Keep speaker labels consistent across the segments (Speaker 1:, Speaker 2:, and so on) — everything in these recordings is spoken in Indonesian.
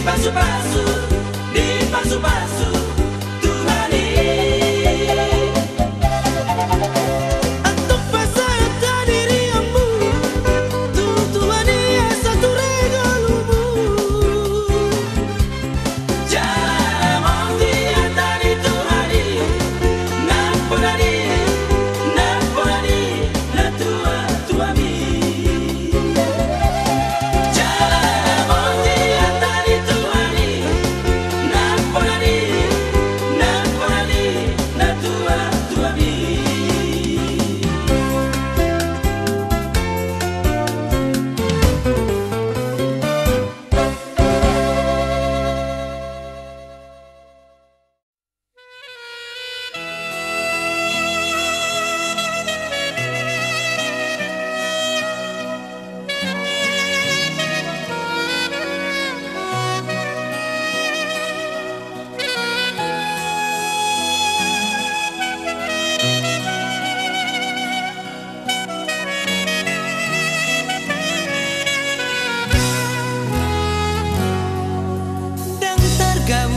Speaker 1: Pasu-pasu, di pasu-pasu Tuhani. Untuk pasayata dirimu tu Tuhani satu regalumu. Jangan diantari Tuhani Naponani, naponani, natua tuami.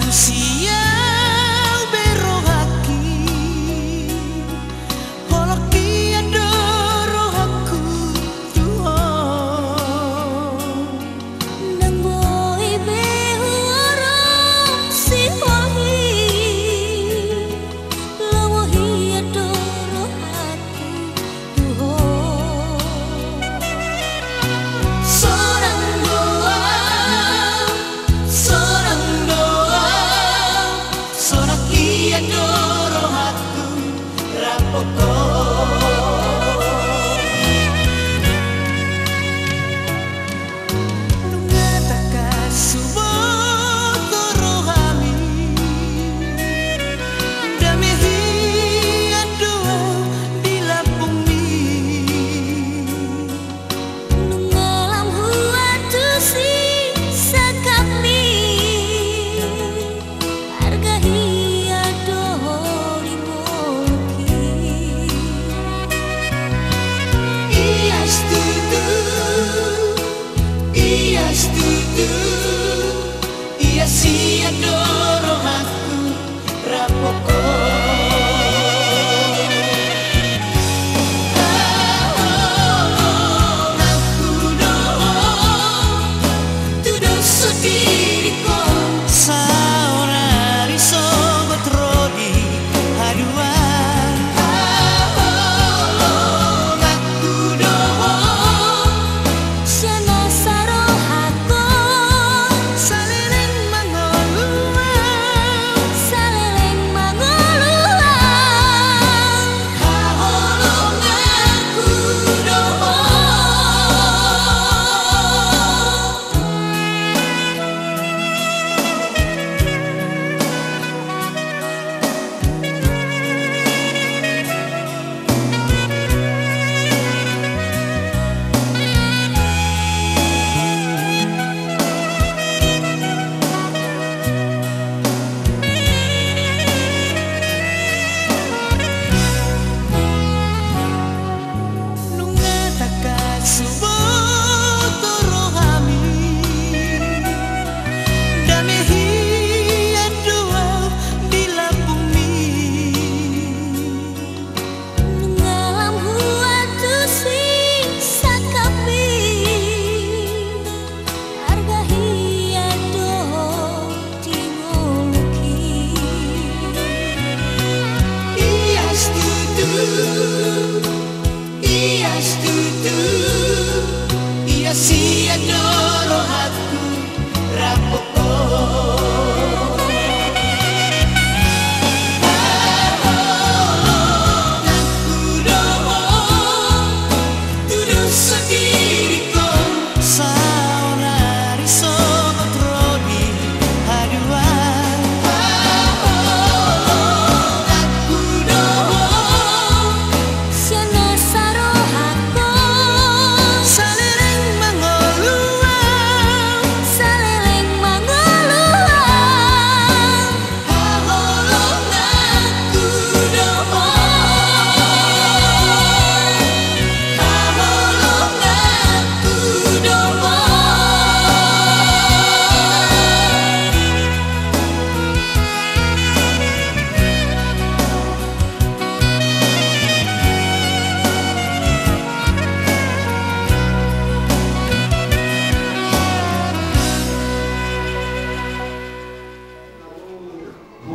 Speaker 1: Siang berohaki holoki adorohaku Tuhan
Speaker 2: nang boy behuarang si wahi lawahi adorohaku Tuhan
Speaker 1: Seorang doa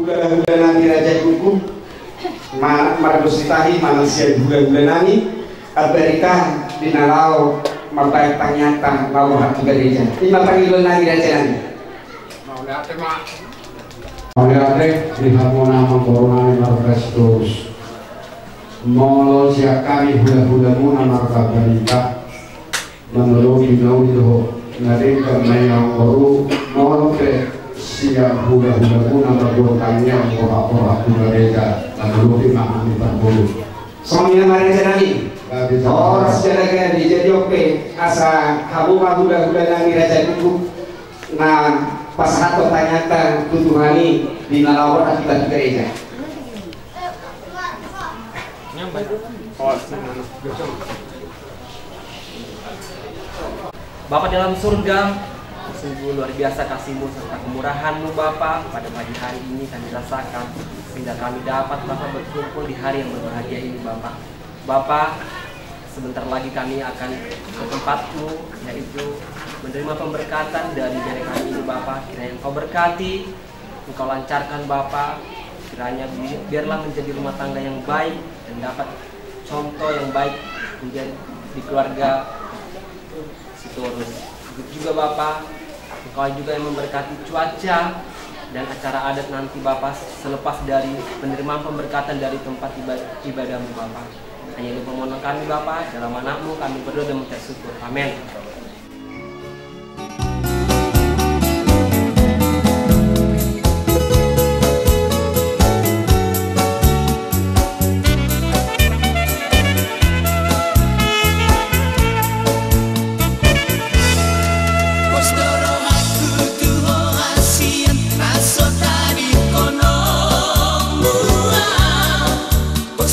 Speaker 3: Hula-hula nami raja kuku Margus ditahi manusia hula-hula nami Alberita dinalau mapai tanyata mau hati gereja ini mapai hula nami raja nami mau lihat di harmona mengkorona Kristus molo siap kami hula-hula muna marga berita menurut itu nanti kemana koru molo ke siap hula-hula muna bergotangnya orang-orang hula gereja menurut imam berbulu soalnya mari nami oh secara kaya jadi oke asa kamu mah hula-hula nami raja kuku nah pas atau tanyata tuduhani di nalawar kita di gereja.
Speaker 4: Bapa dalam surga, sungguh luar biasa kasih-Mu serta kemurahan-Mu Bapa. Pada pagi hari ini kami rasakan sehingga kami dapat Bapa berkumpul di hari yang berbahagia ini Bapa. Bapa, sebentar lagi kami akan ke tempat-Mu, yaitu menerima pemberkatan dari jari kami ini Bapa. Kiranya Engkau berkati, Engkau lancarkan Bapa. Kiranya biarlah menjadi rumah tangga yang baik dan dapat contoh yang baik menjadi di keluarga Sitorus. Begitu juga Bapa, Engkau juga yang memberkati cuaca dan acara adat nanti Bapa selepas dari penerimaan pemberkatan dari tempat ibadah-Mu Bapa. Hanya itu permohonan kami Bapa, dalam nama-Mu kami berdoa dan mengucap syukur. Amin.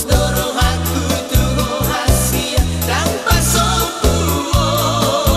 Speaker 1: Doro aku tuh hasil tanpa sopuo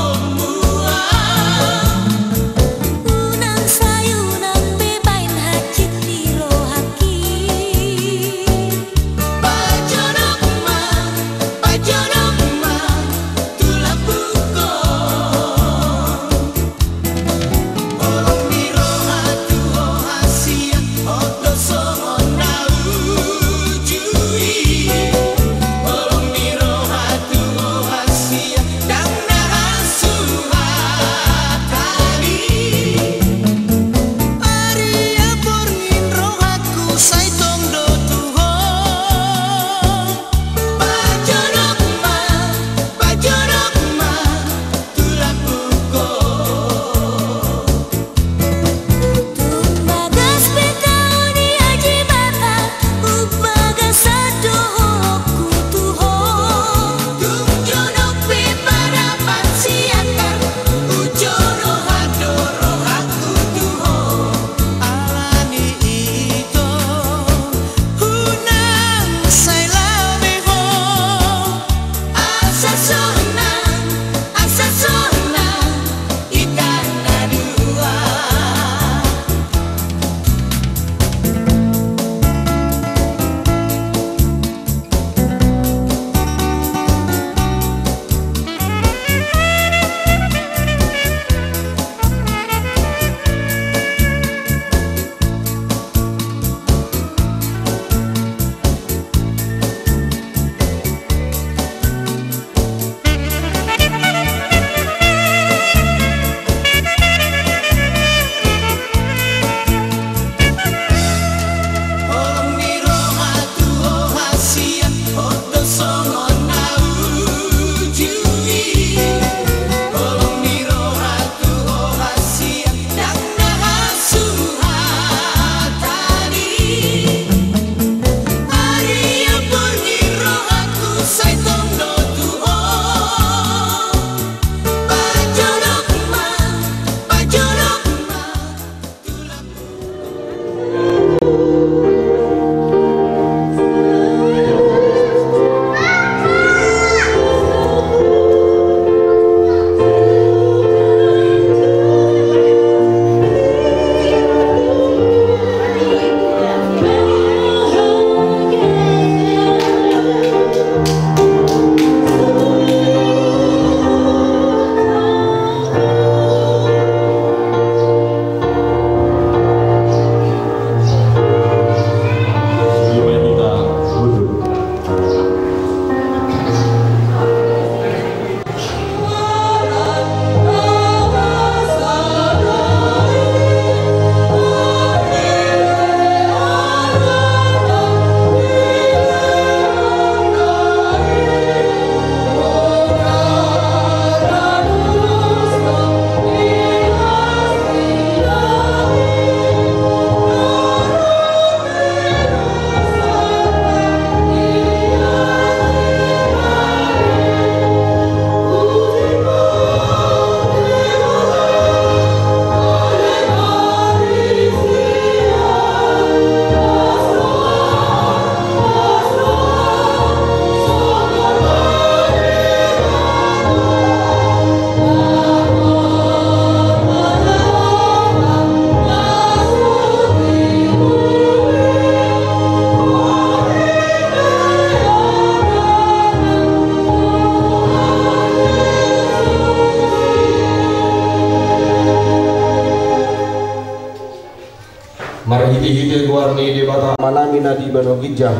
Speaker 5: Marhiti-hiti guarni di bata manami nadi bano gijam.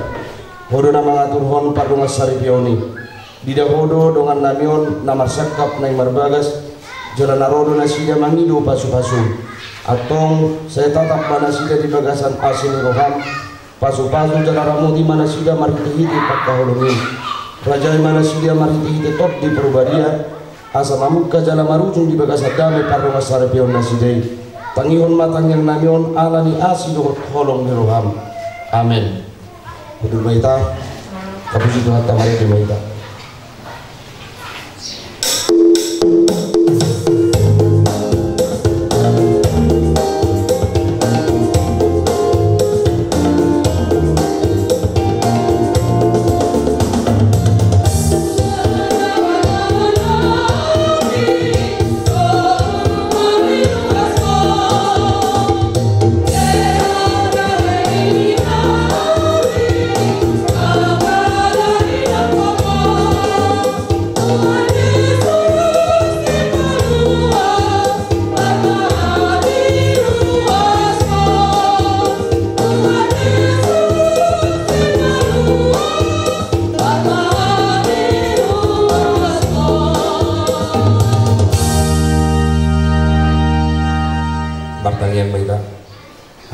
Speaker 5: Hodo na mga turhon pardungas saripioni. Dida hodo dongan namion na marsakap na marbagas. Jalan narodo na sida mangido pasu-pasu. Atong saya tatap mana sida di bagasan asin roham. Pasu-pasu jalan ramu di mana sida marhiti-hiti pagkahulungi. Rajai mana sida marhiti-hiti top di perubadia. Asa mamuka jalan marujung di bagasan dami pardungas saripion na sidai. Tangihon matang yang namion alani asido holong niroham. Amin. Betul baita. Kapuji Tuhan tamari di baita.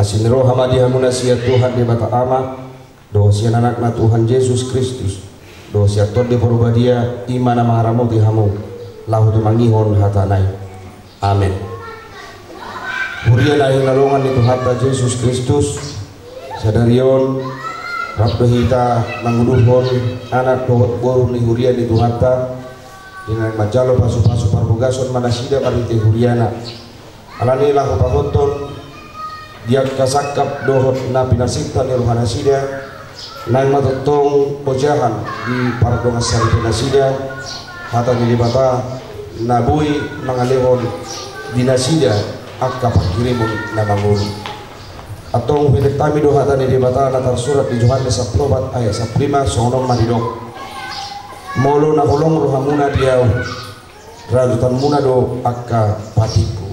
Speaker 5: Asin roh hamadi hamuna sia Tuhan di bata ama doa sia anak na Tuhan Yesus Kristus doa sia tot di perubadia imana mangaramu di hamu lahu di mangihon hatanai. Amin. Huria lahir lalongan itu hatta Yesus Kristus sadarion rabdo hita manguduhon anak doa boru ni huria itu hatta dengan majalo pasu-pasu parbugason manasida parite huriana alani lahu pahoton dia kasakap dohot na pinasita ni rohana sida na matutong pojahan di paradongas sari pinasida hata di bata nabui mangalehon dinasida akka pakirimun na bangun atong pinagtami do hata di bata na tersurat di Yohanes 4 ayat 1 sonong manidok molo na kolong rohamuna diaw radutan muna do akka patiku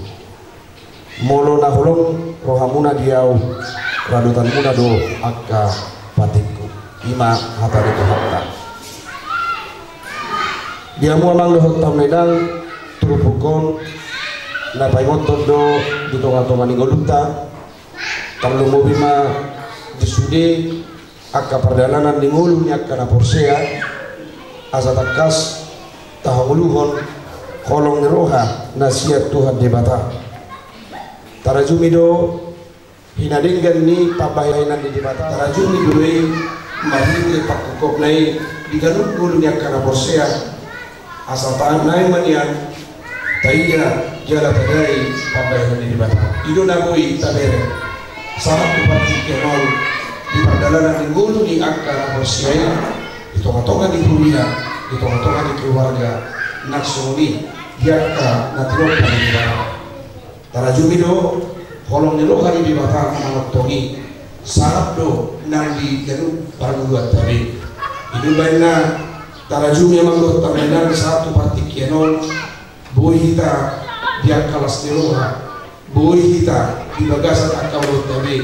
Speaker 5: molo na hulong rohamuna diau radutan muna do akka patiku ima hata itu hatta dia mu amang do hatta medang turupukon na paimoton do di tonga-tonga ningoluta kalau mo bima disude akka perdalanan ningulu ni akka na porsea asa takas tahuluhon kolong roha nasihat Tuhan di bata tarajumi do hinadinggan ni pabayanan di bata tarajumi dului mahiri pakukop nai diganut gulu nya kana borsea asal taan nai manian taiya jala tadai pabayanan di bata ido nagoi tabere sangat kupati kenal di perdalanan gulu ni kana borsea ditonga-tonga di dunia ditonga-tonga di keluarga naksoni yakka natilok di bata tarajumi do kolong nilo hari di bata anak tongi sarap do nang di janu parangguat tadi itu baina tarajumi emang do tamenan satu parti kenol boy hita dia kalas nilo boy hita di bagasan akal do tadi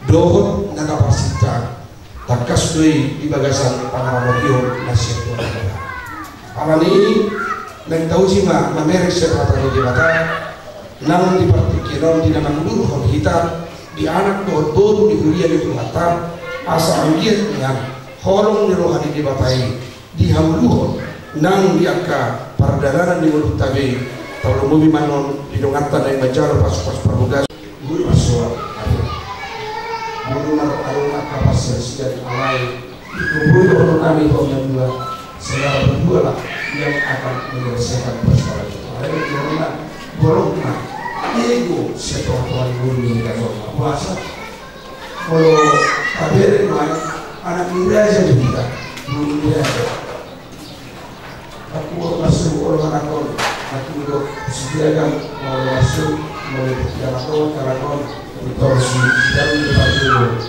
Speaker 5: dohot nakapasita takas doi di bagasan pangaramotio nasihat Tuhan alani nang tahu sih mah merek seperti di bata namun di partikiron di nama nurhon hita di anak dohot boru di huria di Tuhan asa anggiat dengan holong di rohani di batai di hamluhon nang di akka perdalanan di mulut tabi kalau mobi manon di dongatan yang bajar pas-pas perbugas guru masuk guru marut kapas siap alai itu guru kami yang dua segala berdua lah yang akan menyelesaikan persoalan itu ada corona bolongna ego setelah guru hingga puasa kalau kabere mai anak muda aja juga guru muda aja aku masuk orang aku udah sediakan mau masuk mau jalan karakon torsi dan dibantu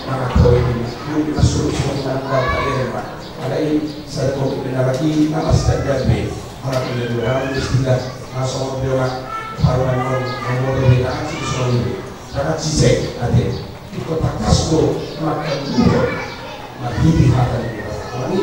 Speaker 5: anak kau ini mungkin masuk cuma anak kabere pak ada ini saya mau kenal lagi nama standar B anak muda orang istilah asal bilang haruan mau berita sih soal ini karena Cise ade di kota Kasdo makan dulu mati hata di ini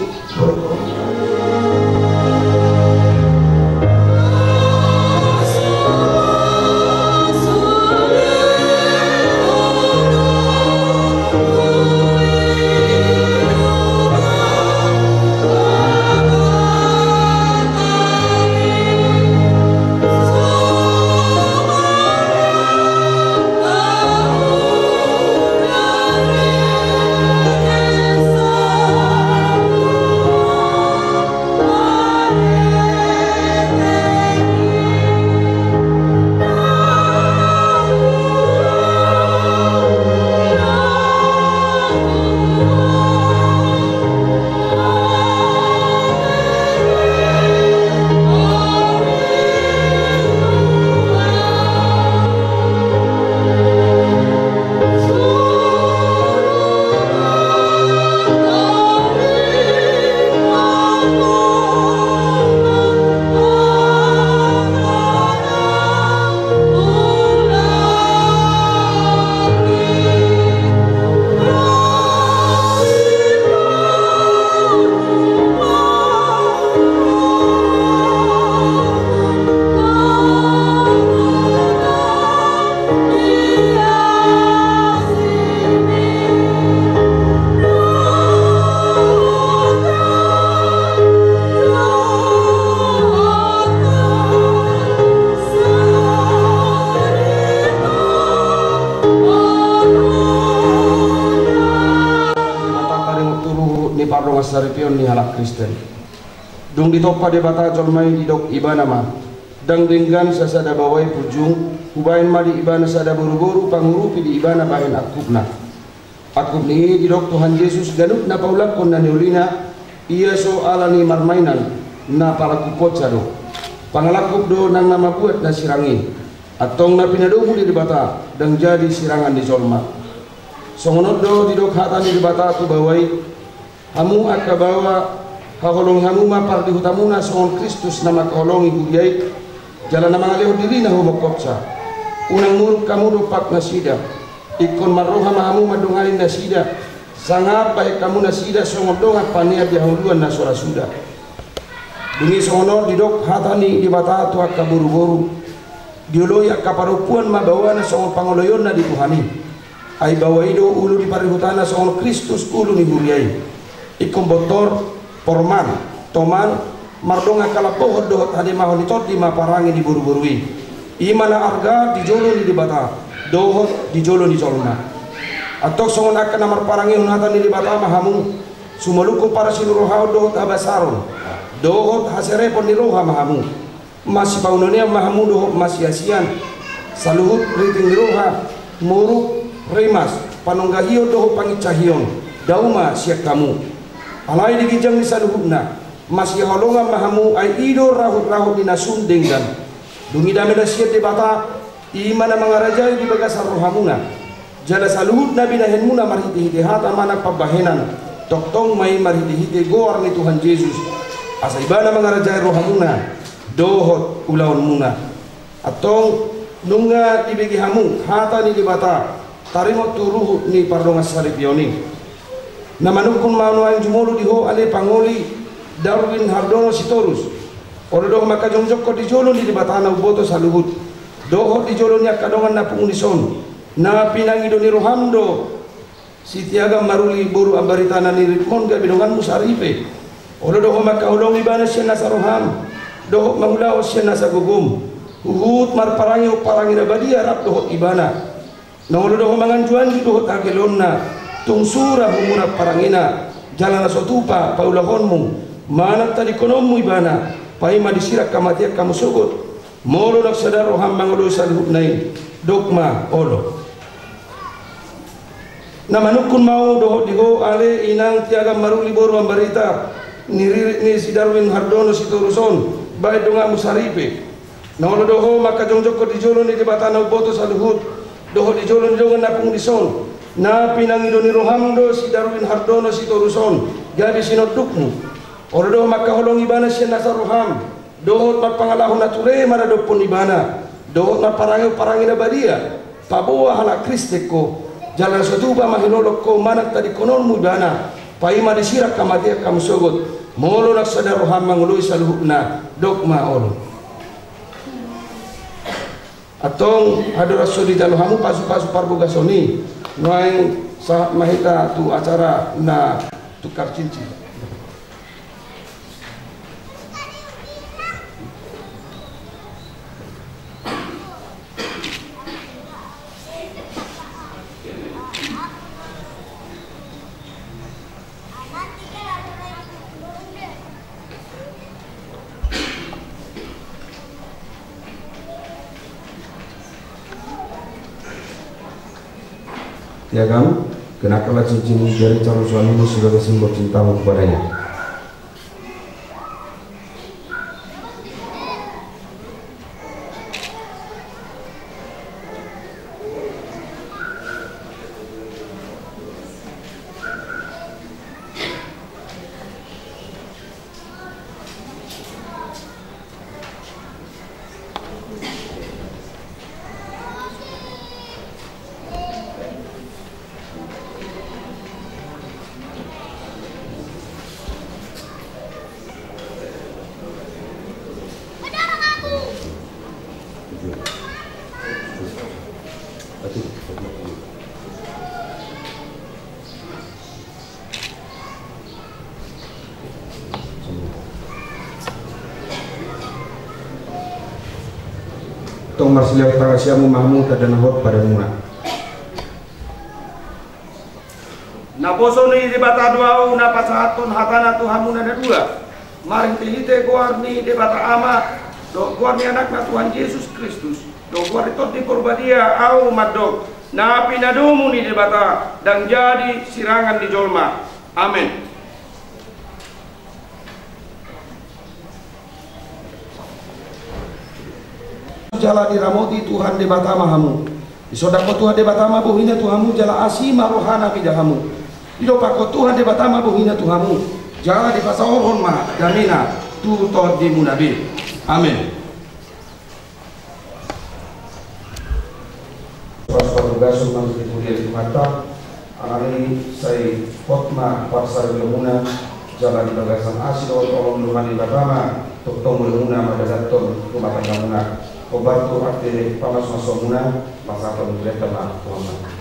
Speaker 5: Saripion ni halak Kristen. Dung ditopa de bata jolmai didok ibana ma. Dang denggan sasada bawai pujung, ubain ma di ibana sada buru-buru pangurupi di ibana bahin akubna. Akub ni didok Tuhan Yesus ganut na paulakon na neulina, ia so alani marmainan na palakupot sado. Pangalakub do nang nama buat na sirangi. Atong na pinadobu di bata dang jadi sirangan di jolma. Songonod do didok hatani di bata tu bawai hamu akabawa haholong hamu mapar di hutamuna songon Kristus nama kaholongi guyai jalan nama ngaleho diri na humokopsa unang muruk kamu dopak nasida ikon maroha mahamu madungalin nasida sangap baik kamu nasida songon dongat pania dihuluan nasora suda dungi songonor didok hatani di bata tu akaburu-buru dioloi akaparupuan mabawana songon pangoloyon na dituhani ay bawaido ulu di parihutana songon Kristus ulu ni guyai ikom botor porman toman mardonga kalapohod dohot hade mahon itot di maparangi di buru-burui imana arga di jolo di bata dohot di jolo di jolma atok songon akan namar parangi hunatan di bata mahamu sumaluko para sinurohao dohot abasaron dohot haserepon di roha mahamu masih paunonia mahamu dohot masih asian saluhut riting di roha muruk remas panonggahio dohot pangicahion dauma siak kamu alai digijang ni saluhutna masih halonga mahamu ay ido rahut-rahut dinasun denggan dungi dameda siat di bata imana mangarajai di bagasar rohamuna jala saluhutna binahenmuna marhiti-hiti hata mana pabahenan toktong mai marhiti-hiti goar ni Tuhan Yesus asa ibana mangarajai rohamuna dohot ulawan muna atong nunga dibegi hamu hata ni di bata tarimo turuhut ni pardonga saripioning na manukun manuang jumolo diho ale pangoli Darwin Hardono Sitorus oro doh maka jongjok ko di jolo di batana uboto saluhut doho di jolo nya kadongan na pungulison na pinangido ni Rohamdo sitiaga maruli boru ambaritana ni Ritmon ga bidongan musaripe oro doh maka ulong ibana siya nasa Roham doho mangulaw siya nasa gugum uhut marparangi uparangi na badia rap doho ibana na oro doh manganjuan di doho tagelonna tungsura humuna parangina jalan sotupa paulahonmu mana tadi konommu ibana paima disirak kamatiak kamu sugut molo nak sadar roham mangolo saluhut nain dogma olo na manukun mau doho diho ale inang tiaga maruli boru ambarita ni si Darwin Hardono Situruson bae donga musaripe na olo doho maka jongjoko di jolo ni di batana uboto saluhut doho di jolo ni dongan napung dison na pinangido ni Rohamdo si Darwin Hardono Situruson gabi sinodukmu oro doho maka holong ibana siya nasa Roham dohot magpangalahon na ture maradopon ibana dohot magparangi na badia paboa anak Kriste ko jalan sotuba mahinolok ko manak tadi konon mudana paima disirak kamatia kam sogot molo nak sadaro hamangului saluhna dogma olo atong hadora sodi jalo hamu pasu-pasu parboga soni noeng sahat mahita tu acara na tukar cincin. Ya kamu, kenakanlah cincin jari calon suamimu sebagai simbol cintamu kepadanya. Tong marsiliak tarasiamu mahmu kadana hot pada muna.
Speaker 6: Naposo ni debata dua na pasahaton hatana tu hamuna na dua. Maring tihite kuarni debata ama do kuarni anak na Tuhan Yesus Kristus. Do kuarni tot di porbadia au madok. Na pinadumu ni debata dan jadi sirangan di jolma. Amin.
Speaker 5: Jala diramoti Tuhan debata mahamu. Isodako Tuhan debata ma bohina Tuhamu jala asima rohana bidahamu. Idopako Tuhan debata ma bohina Tuhamu. Jala di pasahoron ma damina tu to di munabi. Amin. Pastor Gasu Mangki Pudia di mata. Anari saya Hotma Parsar Bilmuna jala di bagasan asilo tolong lumani batama tok tong Bilmuna madadaton rumah tangga muna. Obartu arti pamas masomuna masakan mereka lah Tuhan.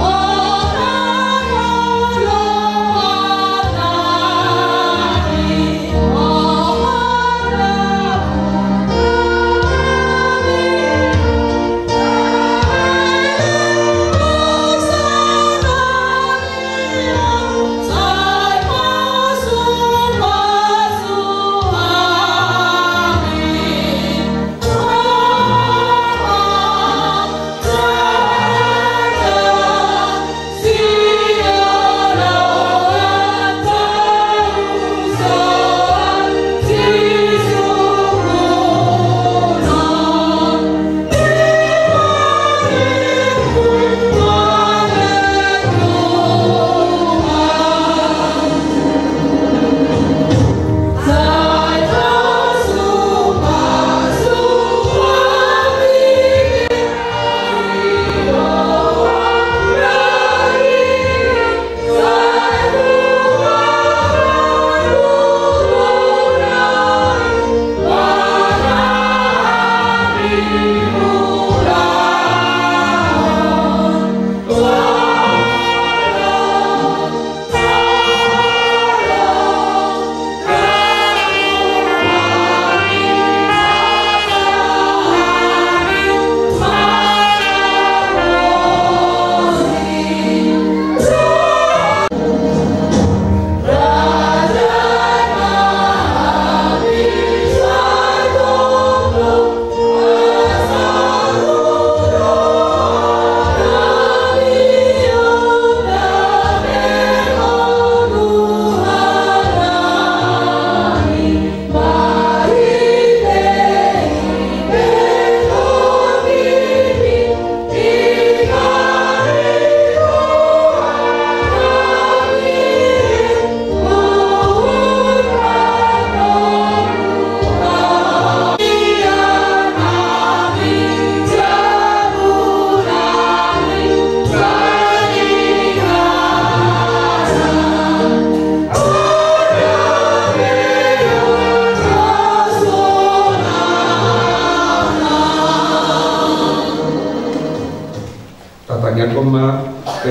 Speaker 2: Oh,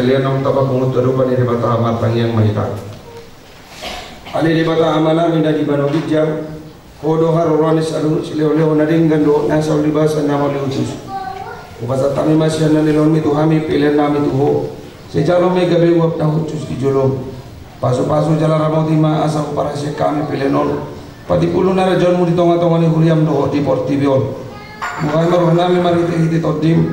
Speaker 5: sekalian ang tapak menguturupan di bata amatang yang mahita. Ali di bata amana minda di bano bijang kodo haroranis adu sileo-leo nading gando nasa libasan nama liutus. Ubasa kami masih nanilon mitu kami pilihan nami tuho. Sejalo me gabe uap na hutus di jolong. Pasu-pasu jalan ramau tima asal para si kami pilihan pati puluh nara jon mu di tonga-tonga ni huriam doho di portibion. Mukai maruh nami marite hiti todim.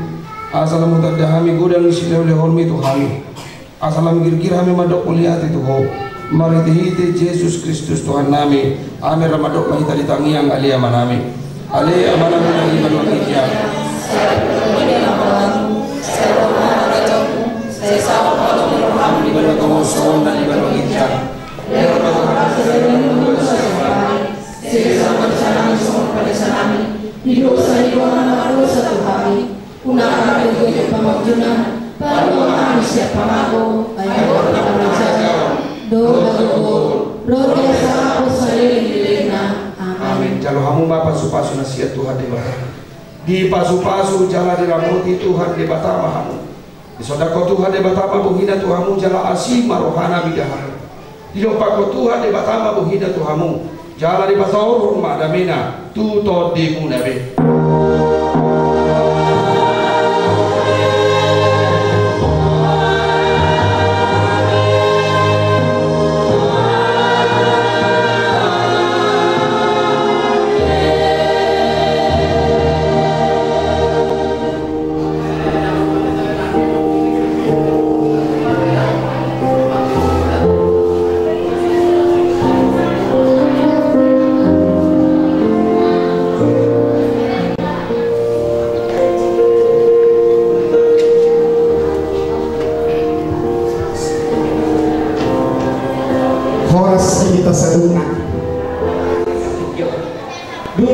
Speaker 5: Asal mu tadda kami gudang sileo-leo mitu kami. Asal gir-gir kami madok kuliah itu ho. Mariti Yesus Kristus Tuhan nami. Amin ramadok mahita di tangiang alia manami. Alia manami lagi manwakitya. Di bawah kosong dan di bawah hijab.
Speaker 7: Hidup saya dosa Tuhan. Punah hidup pamajunan. Baru manusia pamago. Ayah Roda sahabat saya dilena.
Speaker 5: Amin. Jalo hamu ma pasu-pasu nasihat Tuhan di bawah. Di pasu-pasu jala di ramuti Tuhan di batama hamu. Di sodako Tuhan di batama buhina Tuhamu jala asim marohana bidahar. Di lopako Tuhan di batama buhina Tuhamu jala di batau rumah damina tuto di munabe.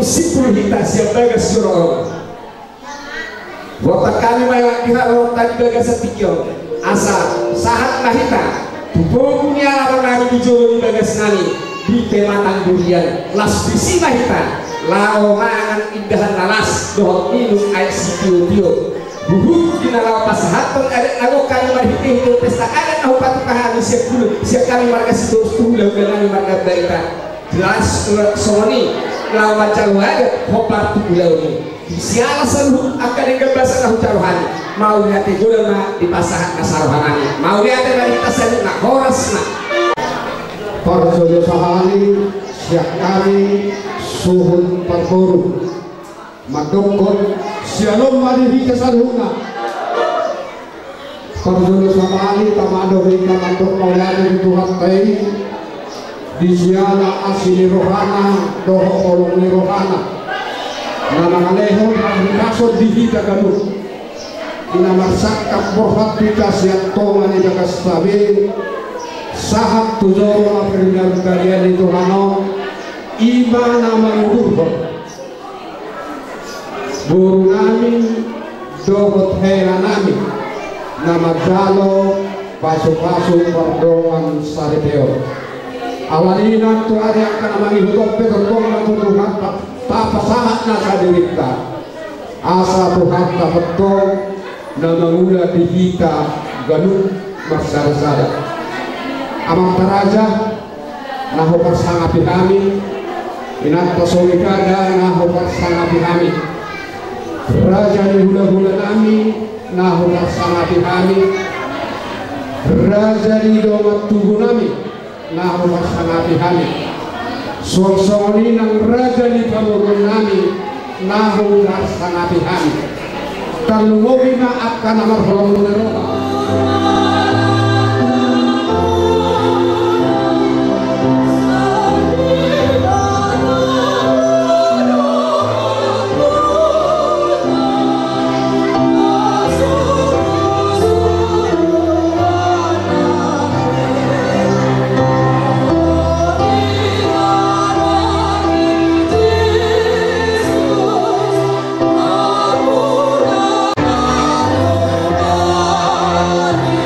Speaker 8: Sipul hita siap bagas surau. Wata kami mayak kira orang tadi bagas setikyo. Asa sahat mahita. Tubuhnya lawan nami dijolo di bagas nami di kematang durian. Las bisi mahita. Lao mangan indahan lalas dohot minum air sitio-tio. Buhuk kina lao pasahaton adet nago kami mahita hidup pesta adat nahu patukahan siap dulu siap kami marga situ ulah kami marga berita. Jelas soni lawan caluhan hopar tubulau ini siala seluruh akan yang kebasan lahu caluhan mau lihat gulma di pasahan kasaruhanani mau lihat dari tasan nak horas nak
Speaker 3: para jodoh sahani siap kami suhun perpuru madokon sialom marihi kesaruhna para jodoh sahani tamado hingga madok maulani Tuhan tei di siala asini rohana doho koloni rohana nama leho kasut dihita gaduh ina marsakap borhat pika siap tongan ida kastabil sahat tujoro aperinar kalian itu hano iba nama ngurho buru nami dohot hera nami nama jalo pasu-pasu perdongan saripeo awalina tu ada yang akan menghidup petong Tuhan tak pasangan nasa dirita asa Tuhan tak petong na mangula di kita ganun magsara-sara amang taraja naho pasangapi kami inatasolikada naho pasangapi kami raja ni hula-hula kami naho pasangapi kami raja ni domat tubuh kami naho pasangapi kami suang-suangani ng raja ni pamurun kami naho pasangapi kami kalungobi na akan amarhong menerima
Speaker 2: Amin.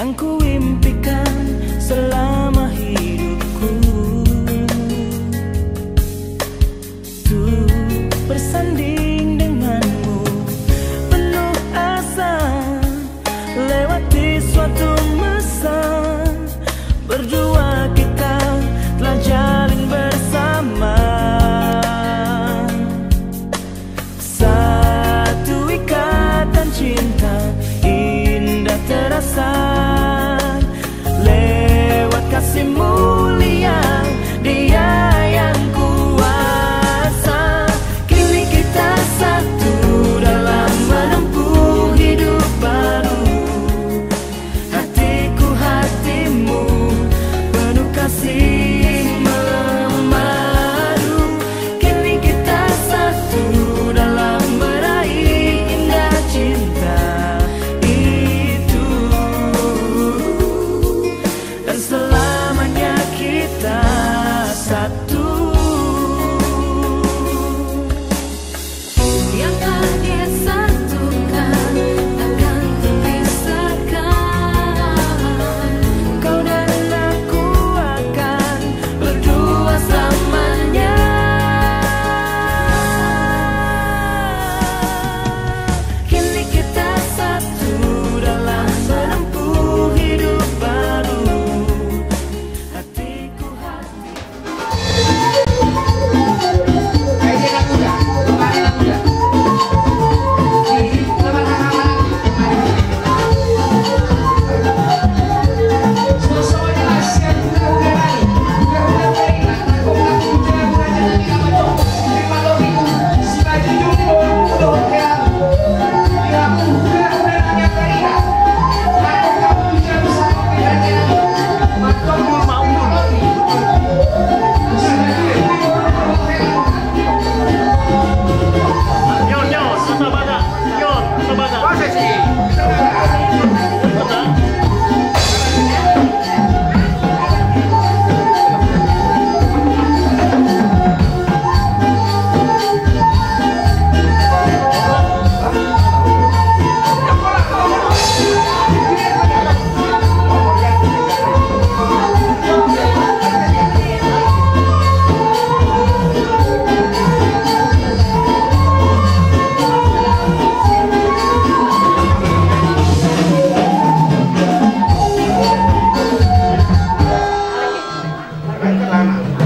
Speaker 1: yang ku impikan selama hidupku, tuh bersanding denganmu penuh asa, lewati suatu masa berdua kita telah jalin bersama. Satu ikatan cinta indah terasa, lewat kasih mulia Dia yang kuasa. Kini kita satu dalam menempuh hidup baru, hatiku hatimu penuh kasih memadu. Kini kita satu dalam meraih indah cinta itu, dan selamanya kita satu.
Speaker 2: Yang telah Dia satukan takkan terpisahkan.
Speaker 1: Kau dan aku akan berdua selamanya. Kini kita satu dalam menempuh hidup baru, hatiku hati.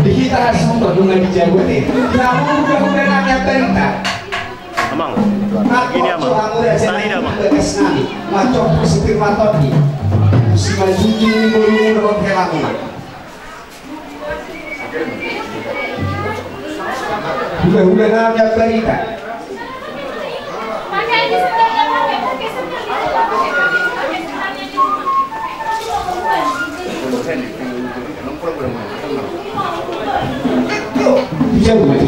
Speaker 8: Kita semua dengan dijago nih. Kamu udah nanya perintah.
Speaker 9: Amang, gini Amang, tadi dah Amang.
Speaker 8: Macam seperti matoni. Si majuki mulu orang kelangan. Udah nanya perintah. Jauh.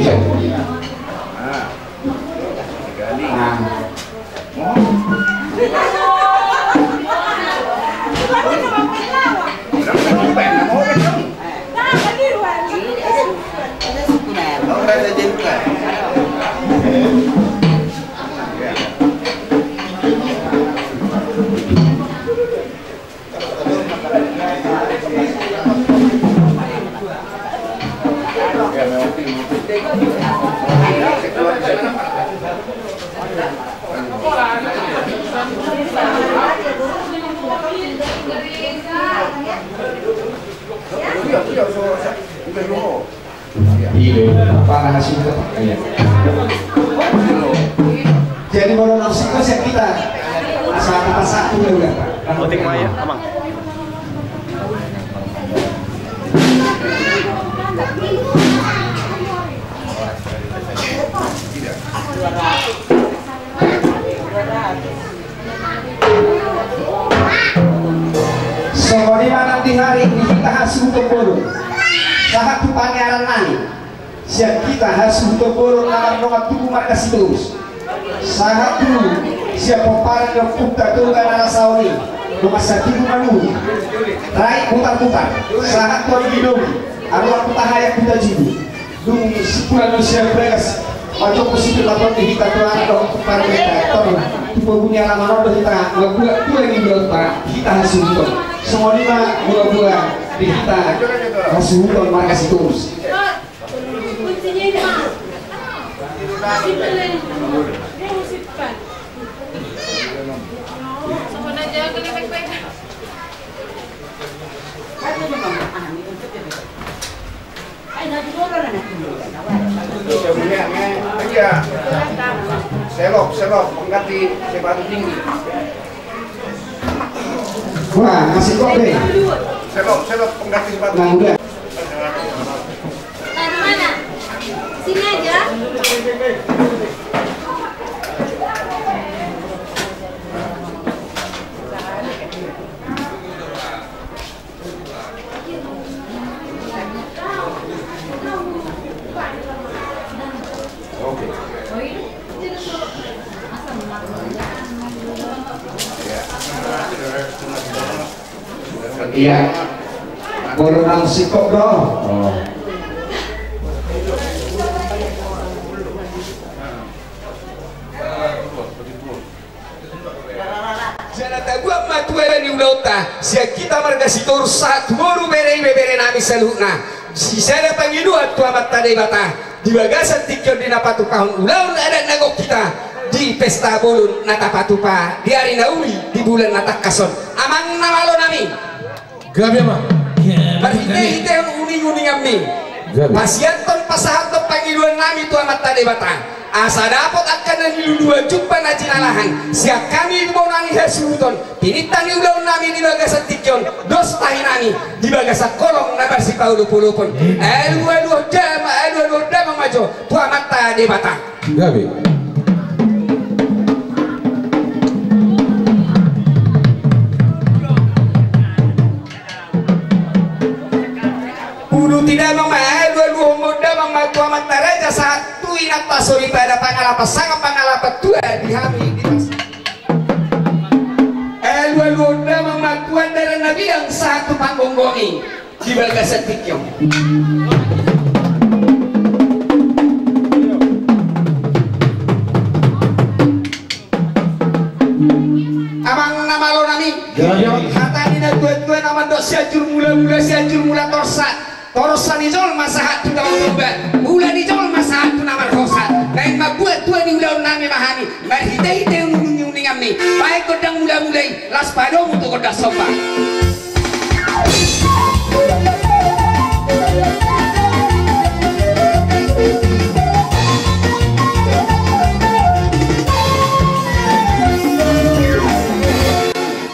Speaker 8: Para hasil ya. Jadi kalau nafsu ya kita asal kita satu udah.
Speaker 9: Otik Maya, Amang.
Speaker 8: Di nanti hari ini kita hasil tepuru saat pangeran nani siap kita hasil tepuru nomor tubuh markas terus saat dulu siap peparan yang putar tuh karena sauri rumah sakit manu raih putar-putar saat tuan hidup arwah putahaya kita juga dung sepulang siap beres macam positif atau di kita tuan atau para mereka punya lama kita buat yang berapa kita hasilkan semua lima buat di kita hasilkan makasih terus
Speaker 2: kuncinya ini simpan sama aja kelipek baik
Speaker 6: selop pengganti sepatu tinggi.
Speaker 8: wah kasih kok deh
Speaker 6: Selop pengganti sepatu
Speaker 8: nah
Speaker 6: tinggi.
Speaker 8: udah
Speaker 2: taruh mana sini aja
Speaker 8: iya berenang sikok dong Janata gua matuela ni ulauta sia kita marga sitor satu moru bere nami saluna si saya pangidua tu amat tadi bata di bagasan tikyo di napatu kahun ulau ada nagok kita di pesta bolun natapatupa di hari nauli di bulan natakason amang namalo nami
Speaker 10: gabi mah
Speaker 8: berhite uning amni pasianton pasahanton pangiluan nami tu amat tadi bata asa dapat akan nilu 2 jumpa na jinalahan siap kami mau nani hasuton pinitani udah nami di bagasan tikyon dos tahi nami di bagasan kolong na bersih paulu-pulupun dua dama majo tu amat tadi bata
Speaker 10: gabi
Speaker 8: tidak memakai dua muda mematua mataraja satu inat pasuri pada pangalapas sangat pangalapat tua dihami di dua muda mematuan dari nabi yang satu panggunggongi di bagasan tikyong amang nama lo nami hatani na tua nama dok siajur mula Torosan ijol masahat tu dalam obat, bulan ijol masahat tu nama rosa. Kain mabuat tuan ni ulau nami mahani, berhite uning kami. Baik kodang mulai las padong untuk kodak sopa.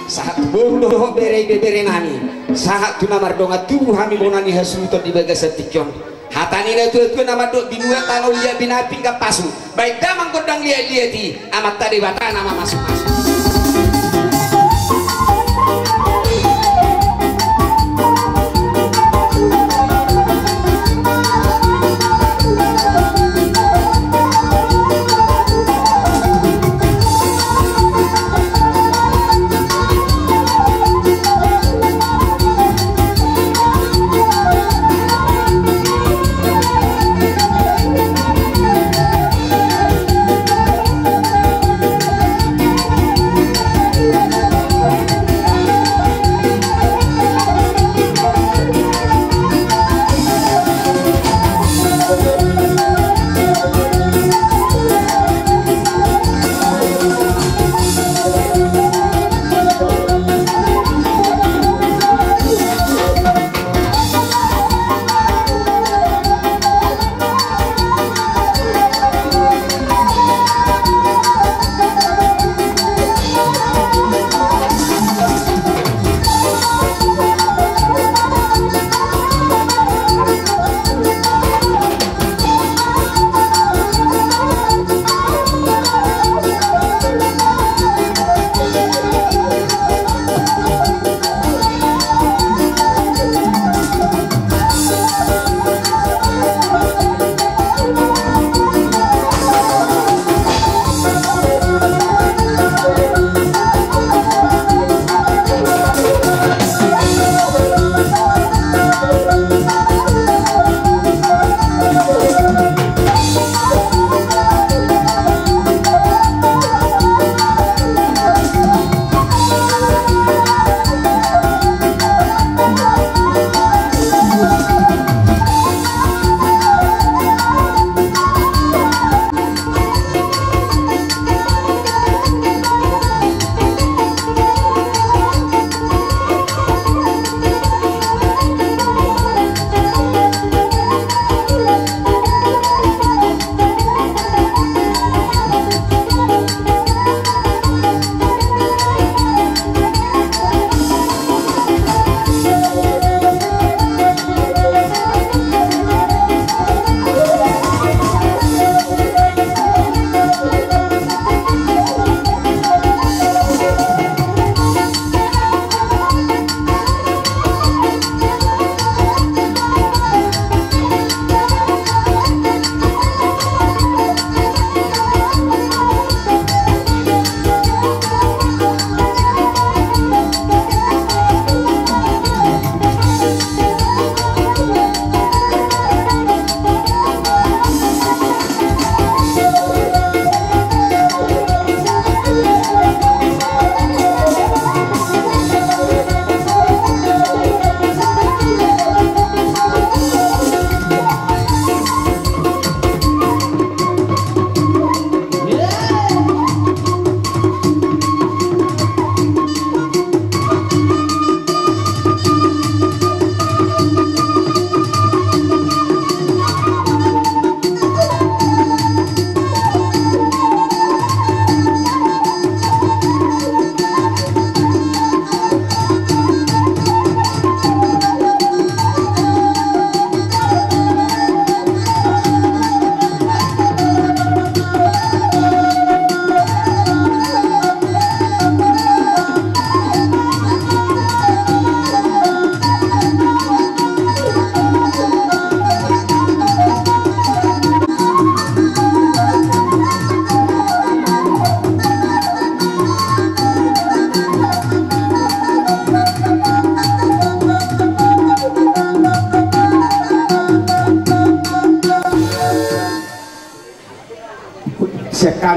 Speaker 8: Sahat bodoh bere nami. Sahat tu nama donga tubuh kami bonani hasuton di bagasan tikyon hatani na tu nama dok binua tanau lia binapi ka pasu baik damang kodang liati amat tadi bata nama masuk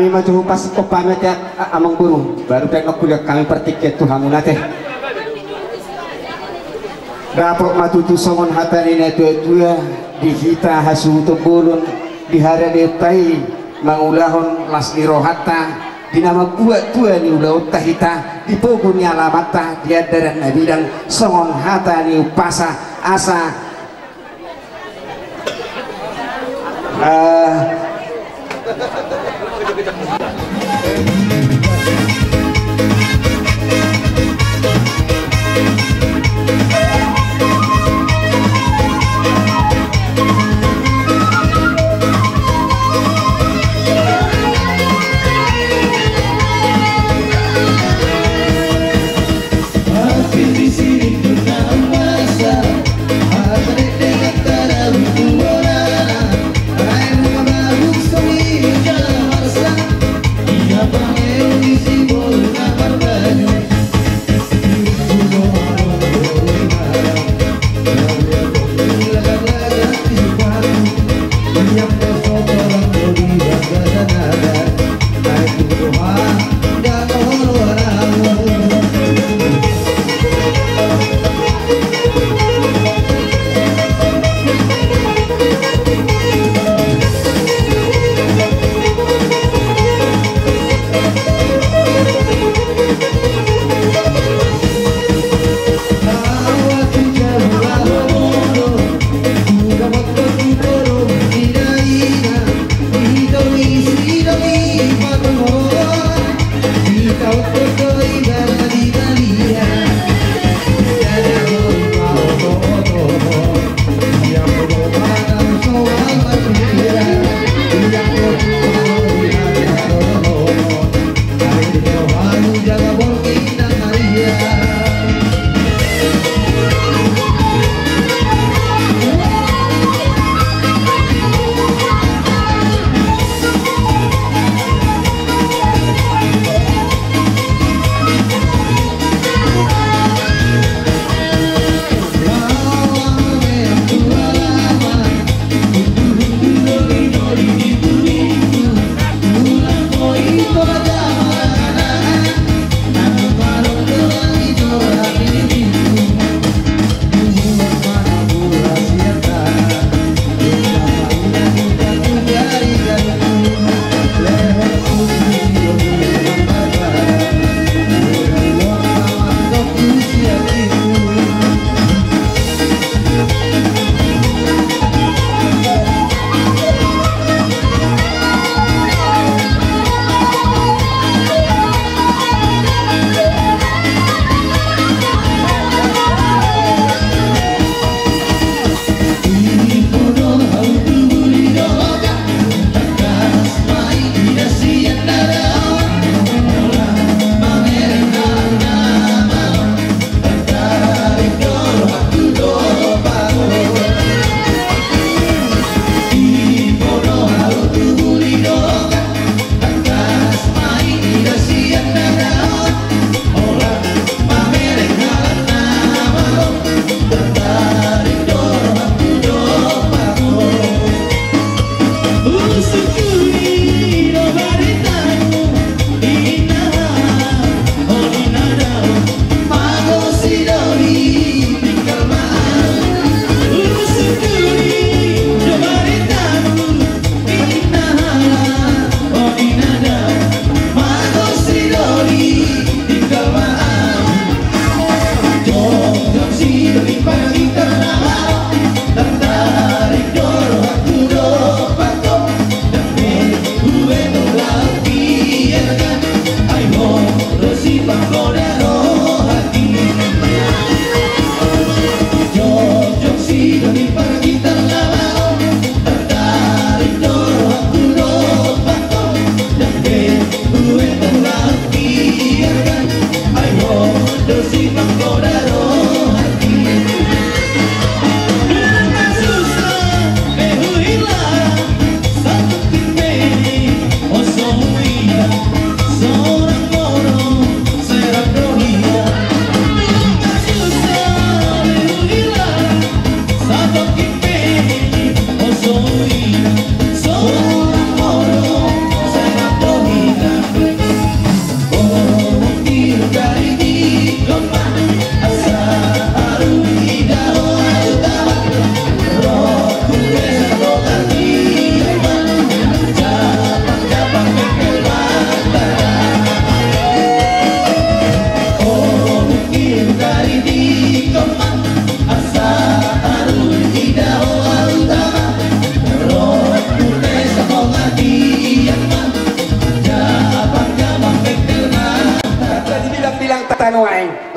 Speaker 8: kami maju pas kok pamit ya amang guru baru teknik kuliah kami pertiket tuh hamuna teh dapok matutu songon hatan ini itu ya di kita hasu tebulun di hari detai mangulahon las irohata di nama kuat tua ni ulah tahita di pogun alamata dia darat nabi dan songon hata ni upasa asa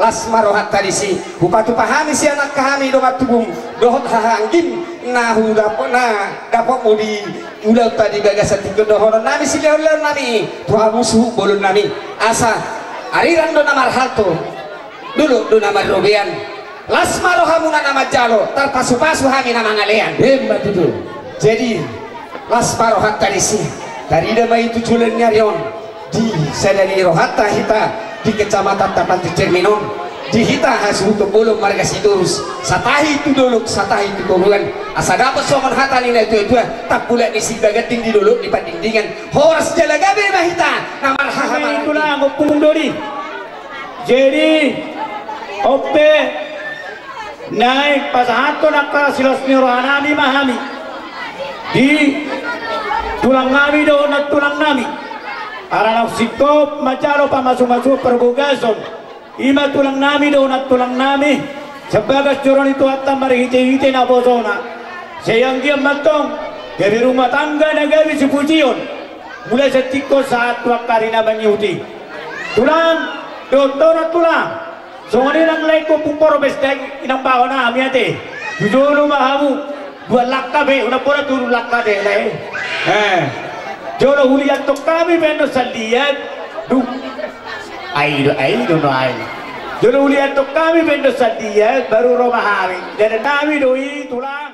Speaker 8: lasmarohat tadisi upatu pahami si anak kami domat tubung dohot hahangkim nahu dapok mudi udah tadi bagasan tiga dohoran nami si leon nami tuha musuh bolon nami asa ariran do namar halto dulu do namar robean lasmarohamuna nama jalo terpasu-pasu hami nama ngalean hebat itu jadi lasmarohat tadisi dari dama itu julen nyarion di sadari rohata hita di kecamatan Tapanti Cerminon di hita hasil untuk bolong marga sidurus satahi itu dulu satahi itu kurungan asa dapat soman hata nina itu tak pula isi bagating di dulu di pandingdingan horas jalagabe mahita namar hahamara
Speaker 10: itulah ngopung dori jadi ope naik pasahato nakara silos nirohanami mahami di tulang nami donat tulang nami aranaw sikop macaro pamasuk-masuk perbugason ima tulang nami donat tulang nami sebagas curon itu hatta marihite-hite na bosona sayang dia matong gabi rumah tangga na gabi sipujion mulai setiko saat wakari na banyuti tulang doktor tulang songoni lang leko pumporo bestek inang baho na amiate jujono mahamu buat lakka be una pora turun lakka de Jono hulian to kami bendo saliat du ai do no ai Jono hulian to kami bendo saliat baru romahari dan kami doi tulang